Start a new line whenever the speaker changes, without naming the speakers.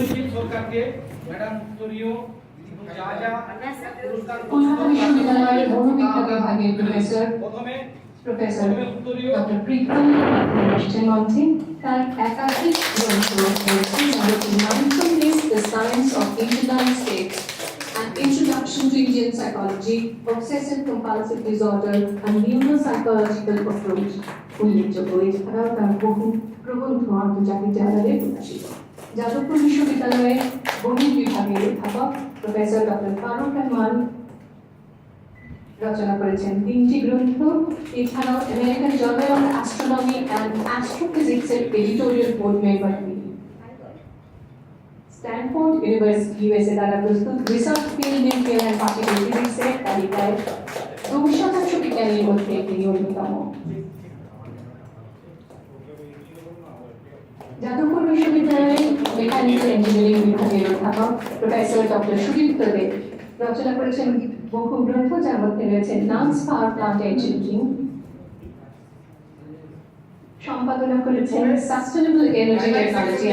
সচিব সরকারকে ম্যাডাম উত্তরীয় যা যা পুরস্কার
কলকাতা বিশ্ববিদ্যালয়ের মনোবিজ্ঞান বিভাগের
প্রথমে
প্রফেসর
উত্তরীয়
ডক্টর প্রীতম আসছেন মঞ্চে। তার একাধিক গ্রন্থ রয়েছে, যেমন mindfulness, the science of internal states and Introduction to Indian Psychology, Obsessive Compulsive Disorder and Neuropsychological Approach উল্লেখযোগ্য। এছাড়াও তার বহু প্রবন্ধ আন্তর্জাতিক জার্নালে প্রকাশিত। যাদবপুর বিশ্ববিদ্যালয়ের গণিত বিভাগের অধ্যাপক প্রফেসর ডক্টর ফারুক রহমান রচনা করেছেন 3টি গ্রন্থ। এছাড়াও American journal of astronomy and অ্যাস্ট্রোফিজিক্সের এডিটোরিয়াল বোর্ড মেম্বার তিনি। স্ট্যানফোর্ড ইউনিভার্সিটি ইউএসএ দ্বারা প্রস্তুত research field nuclear and particle ফিজিক্সের তালিকায় 2% বিজ্ঞানীর মধ্যে তিনি অন্যতম। যাদবপুর বিশ্ববিদ্যালয়ের মেকানিক্যাল ইঞ্জিনিয়ারিং বিভাগের অধ্যাপক প্রফেসর ডক্টর সুদীপ্ত দেব রচনা করেছেন বহু গ্রন্থ, যার মধ্যে রয়েছে নান্স পাওয়ার প্ল্যান্ট ইঞ্জিনিয়ারিং, সম্পাদনা করেছেন সাস্টেনেবল এনার্জি টেকনোলজি